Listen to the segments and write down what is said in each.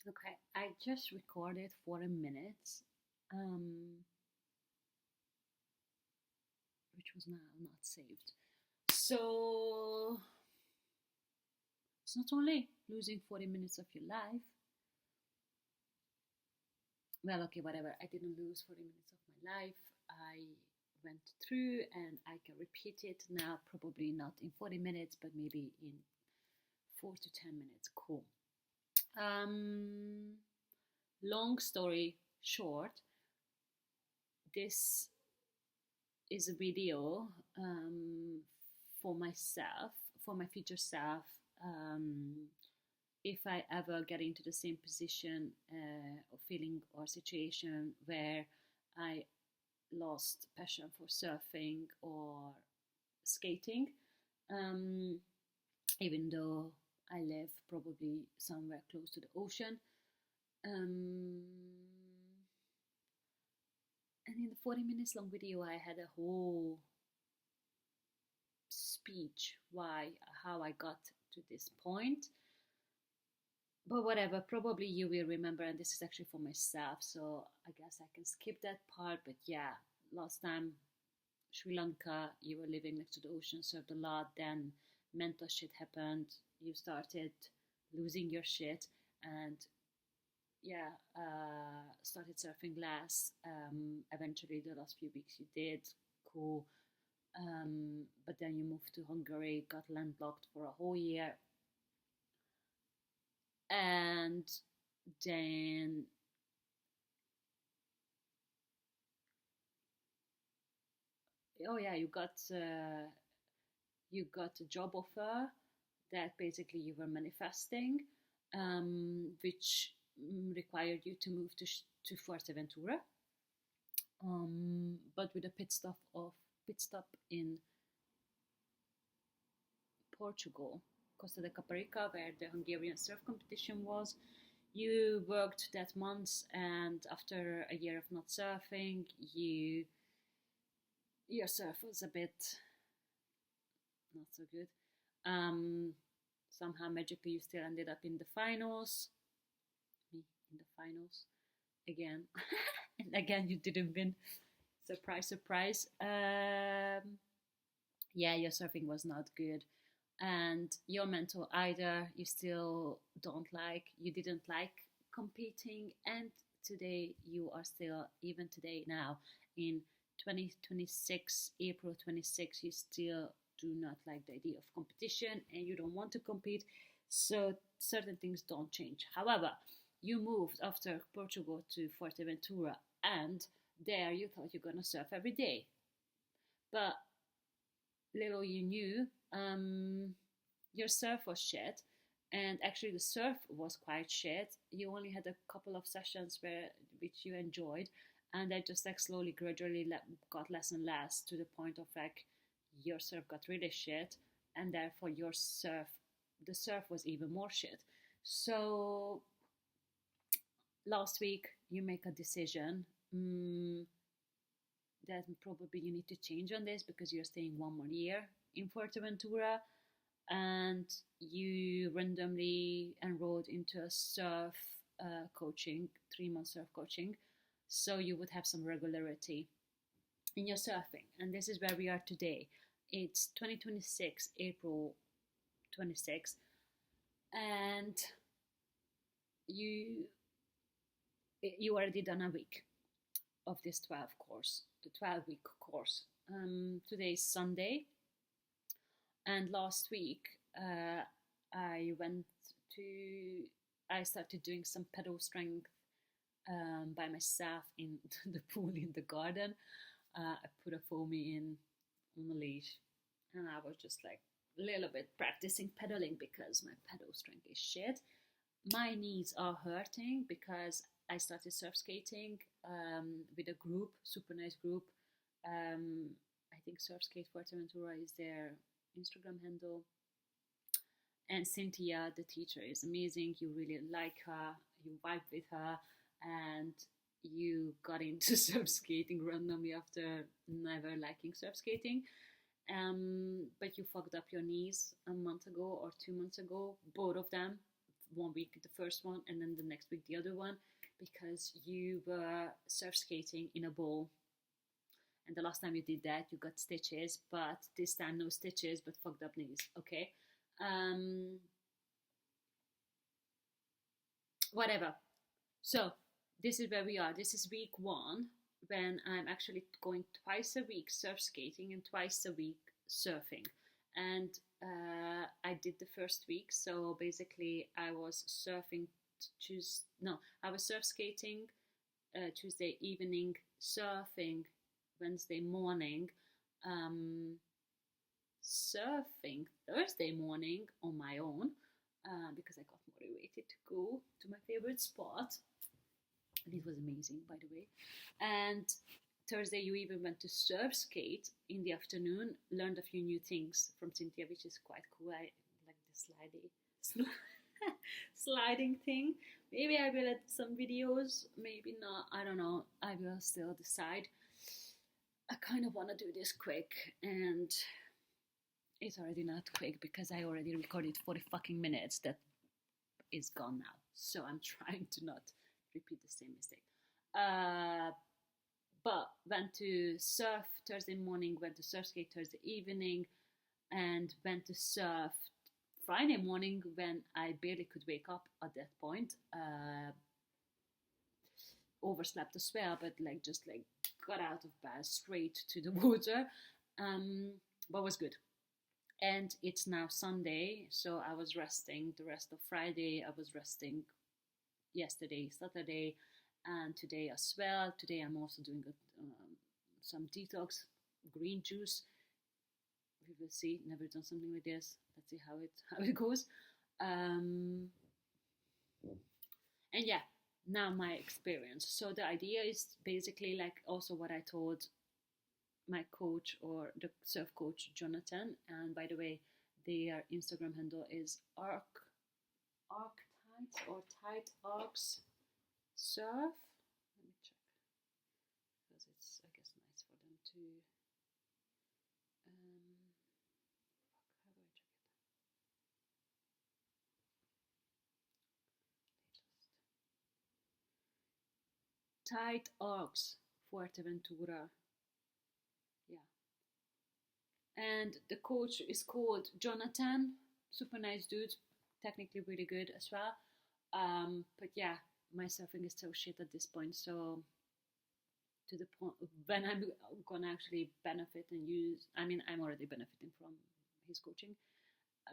Okay, I just recorded 40 minutes, um, which was now not saved. So it's not only losing 40 minutes of your life. Well, okay, whatever. I didn't lose 40 minutes of my life. I went through and I can repeat it now, probably not in 40 minutes, but maybe in 4 to 10 minutes. Cool. Um, Long story short, this is a video for myself, for my future self. Um, if I ever get into the same position or feeling or situation where I lost passion for surfing or skating, um, even though I live probably somewhere close to the ocean. Um, and in the 40 minutes long video, I had a whole speech why how I got to this point. But whatever, probably you will remember, and this is actually for myself, so I guess I can skip that part. But yeah, last time Sri Lanka, you were living next to the ocean, served a lot, then mental shit happened, you started losing your shit, and yeah, started surfing less. Eventually, the last few weeks you did, cool. But then you moved to Hungary, got landlocked for a whole year, and then oh yeah, you got a job offer that basically you were manifesting, which required you to move to Fuerteventura, but with a pit stop in Portugal, Costa de Caparica, where the Hungarian surf competition was. You worked that month, and after a year of not surfing, your surf was a bit not so good. Um, Somehow magically you still ended up in the finals. Me in the finals again, and again you didn't win. Surprise, surprise. Yeah, your surfing was not good, and your mental either. You still don't like. You didn't like competing, and today you are still, even today now in 2026, April 26, you still do not like the idea of competition and you don't want to compete. So certain things don't change. However, you moved after Portugal to Fuerteventura, and there you thought you're gonna surf every day. But little you knew, your surf was shit, and actually the surf was quite shit. You only had a couple of sessions which you enjoyed, and that just like slowly, gradually got less and less to the point of like your surf got really shit, and therefore the surf was even more shit. So last week you make a decision. That probably you need to change on this because you're staying one more year in Fuerteventura, and you randomly enrolled into a surf coaching, 3 month surf coaching, so you would have some regularity in your surfing. And this is where we are today. It's 2026, April 26, and you you already done a week of this 12-week course. Today is Sunday, and last week I went to I started doing some pedal strength by myself in the pool in the garden. I put a foamy in on a leash, and I was just like a little bit practicing pedaling because my pedal strength is shit. My knees are hurting because I started surf skating with a group, super nice group. I think Surf Skate Fuerteventura is their Instagram handle. And Cynthia, the teacher, is amazing. You really like her, you vibe with her, and you got into surf skating randomly after never liking surf skating. But you fucked up your knees a month ago or 2 months ago, both of them one week the first one and then the next week the other one, because you were surf skating in a bowl. And the last time you did that, you got stitches, but this time no stitches, but fucked up knees. Okay. Whatever. So this is where we are. This is week 1, when I'm actually going twice a week surf skating and twice a week surfing. And I did the first week. So basically, I was surfing I was surf skating Tuesday evening, surfing Wednesday morning, surfing Thursday morning on my own, because I got motivated to go to my favorite spot. And it was amazing, by the way. And Thursday, you even went to surf skate in the afternoon, learned a few new things from Cynthia, which is quite cool. I like the sliding thing. Maybe I will add some videos, maybe not, I don't know. I will still decide. I kind of want to do this quick, and it's already not quick because I already recorded 40 fucking minutes. That is gone now. So I'm trying to not repeat the same mistake. But went to surf Thursday morning, went to surf skate Thursday evening, and went to surf Friday morning when I barely could wake up at that point. Overslept as well, but just got out of bed straight to the water. But was good. And it's now Sunday, so I was resting the rest of Friday. I was resting yesterday, Saturday, and today as well. Today I'm also doing some detox, green juice. We will see. Never done something like this. Let's see how it goes. And yeah, now my experience. So the idea is basically also what I told my coach, or the surf coach, Jonathan. And by the way, their Instagram handle is Arctides or Tide Arcs Surf. Let me check, because it's, I guess, nice for them to how do I check it? Tide Arcs Fuerteventura. Yeah. And the coach is called Jonathan. Super nice dude. Technically really good as well. But yeah, my surfing is so shit at this point. So to the point when I'm gonna actually benefit and use, I mean, I'm already benefiting from his coaching.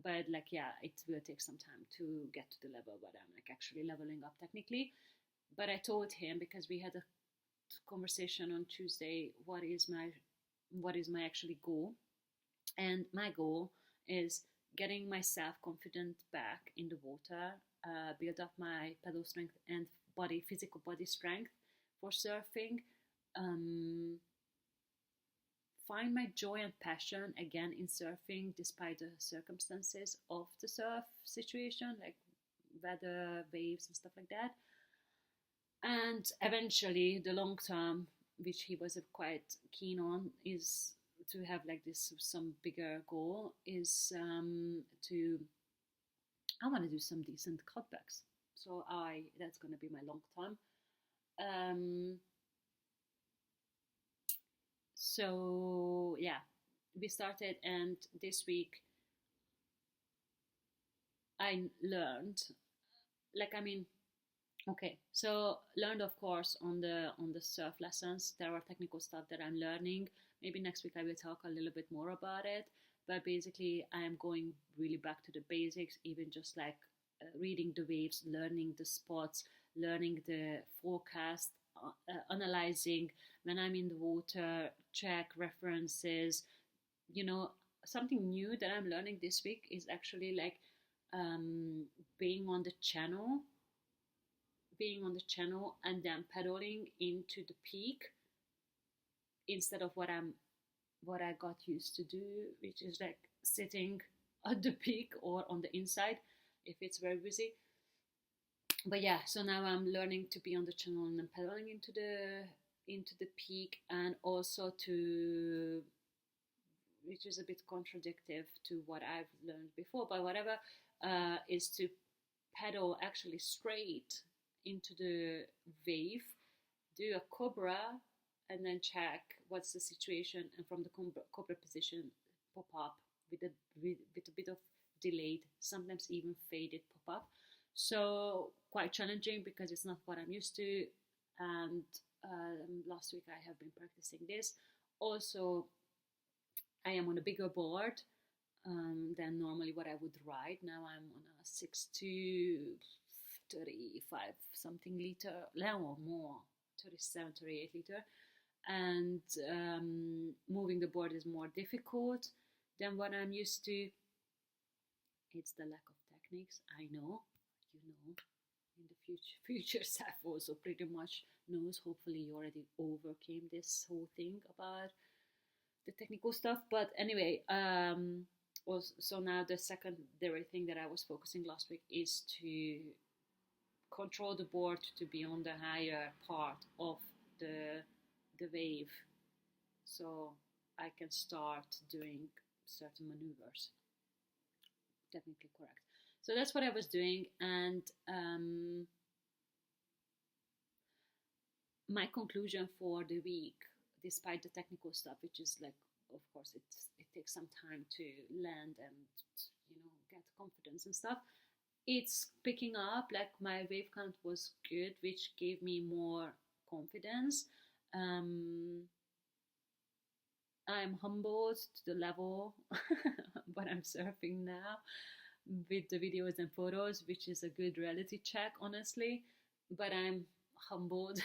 But yeah, it will take some time to get to the level where I'm actually leveling up technically. But I told him, because we had a conversation on Tuesday, what is my actually goal. And my goal is getting myself confident back in the water, build up my pedal strength and physical body strength for surfing, find my joy and passion again in surfing despite the circumstances of the surf situation, like weather, waves and stuff like that. And eventually the long term, which he was quite keen on, is to have some bigger goal, is I want to do some decent cutbacks. So that's going to be my long term. So yeah, we started, and this week I learned, okay, so learned, of course, on the surf lessons. There are technical stuff that I'm learning. Maybe next week I will talk a little bit more about it. But basically, I am going really back to the basics, even just reading the waves, learning the spots, learning the forecast, analyzing when I'm in the water, check references. Something new that I'm learning this week is actually being on the channel and then pedaling into the peak, instead of what I got used to do, which is sitting at the peak or on the inside if it's very busy. But yeah, so now I'm learning to be on the channel and then pedaling into the peak, and also to, which is a bit contradictory to what I've learned before, but whatever, is to pedal actually straight into the wave, do a cobra, and then check what's the situation, and from the cobra position pop up with a bit of delayed, sometimes even faded pop up. So quite challenging because it's not what I'm used to. And last week I have been practicing this. Also, I am on a bigger board than normally what I would ride. Now I'm on a 6 to 35 something liter, or more, 37, 38 liter. And moving the board is more difficult than what I'm used to. It's the lack of techniques, I know, you know. In the future self also pretty much knows. Hopefully you already overcame this whole thing about the technical stuff. But anyway, so now the secondary thing that I was focusing last week is to control the board to be on the higher part of the wave, so I can start doing certain maneuvers. Technically correct. So that's what I was doing, and my conclusion for the week, despite the technical stuff, which is like, of course, it takes some time to land and get confidence and stuff. It's picking up. Like my wave count was good, which gave me more confidence. I'm humbled to the level what I'm surfing now with the videos and photos, which is a good reality check, honestly. But I'm humbled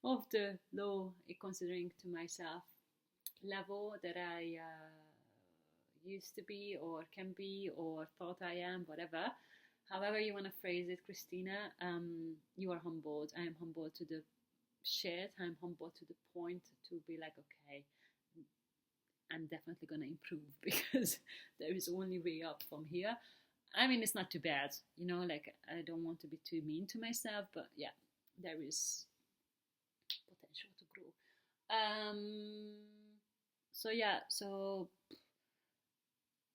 of the low, considering to myself, level that I used to be or can be or thought I am, whatever. However you want to phrase it, Christina, you are humbled. I am humbled to the shit. I'm humbled to the point to be like, okay, I'm definitely going to improve because there is only way up from here. I mean, it's not too bad, like I don't want to be too mean to myself, but yeah, there is potential to grow. So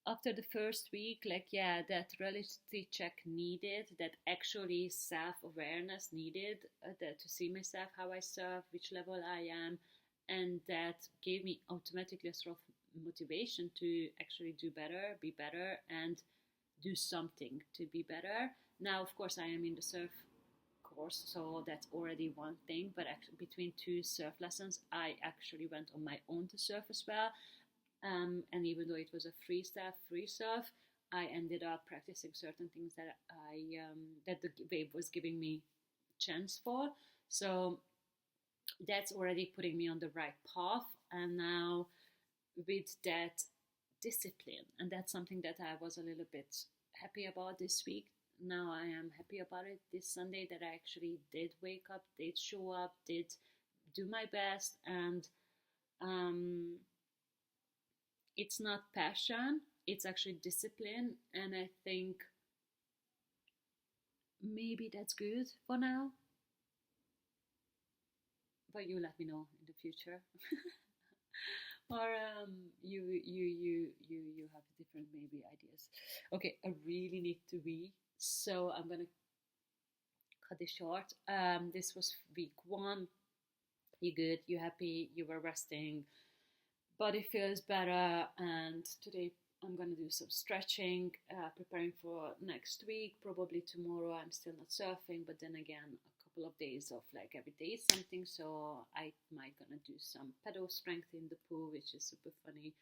after the first week, that reality check needed, that actually self-awareness needed, that to see myself, how I serve, which level I am, and that gave me automatically a sort of motivation to actually do better, be better, and do something to be better. Now, of course, I am in the surf course, so that's already one thing, but actually between two surf lessons, I actually went on my own to surf as well. And even though it was a free surf, I ended up practicing certain things that that the wave was giving me chance for. So that's already putting me on the right path. And now with that discipline, and that's something that I was a little bit happy about this week. Now I am happy about it this Sunday, that I actually did wake up, did show up, did do my best, and it's not passion, it's actually discipline. And I think maybe that's good for now, but you let me know in the future. Or you have different maybe ideas. Okay, I really need to wee, so I'm gonna cut this short. This was week 1. You good, you happy, you were resting, body feels better, and today I'm gonna do some stretching, preparing for next week. Probably tomorrow I'm still not surfing, but then again a couple of days of like every day something, so I might gonna do some pedal strength in the pool, which is super funny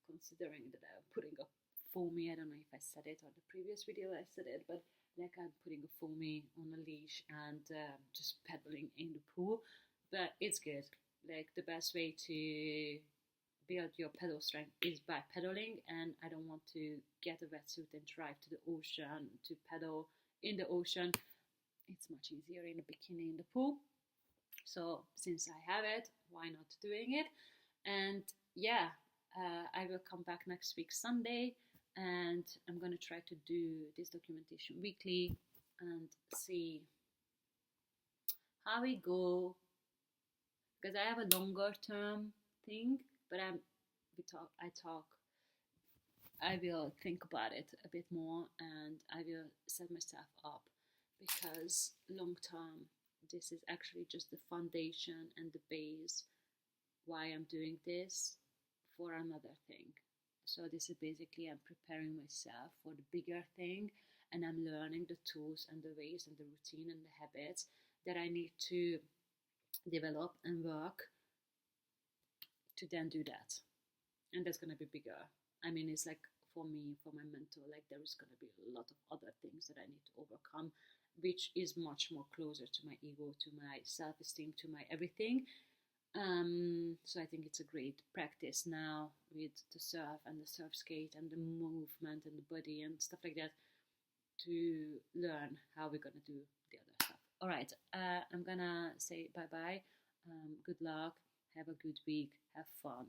considering that I'm putting a foamy, I don't know if I said it on the previous video I said it, but like I'm putting a foamy on a leash and just pedaling in the pool. But it's good. Like the best way to build your pedal strength is by pedaling, and I don't want to get a wetsuit and drive to the ocean to pedal in the ocean. It's much easier in a bikini in the pool. So since I have it, why not doing it? And yeah, I will come back next week Sunday, and I'm gonna try to do this documentation weekly and see how we go, because I have a longer term thing, but I talk I will think about it a bit more, and I will set myself up, because long term, this is actually just the foundation and the base why I'm doing this for another thing. So this is basically, I'm preparing myself for the bigger thing, and I'm learning the tools and the ways and the routine and the habits that I need to develop and work to then do that. And that's gonna be bigger. I mean, it's like, for me, for my mentor, like there is gonna be a lot of other things that I need to overcome, which is much more closer to my ego, to my self-esteem, to my everything. So I think it's a great practice now with the surf and the surf skate and the movement and the body and stuff like that, to learn how we're gonna do the other stuff. All right, I'm gonna say bye bye. Good luck. Have a good week. Have fun.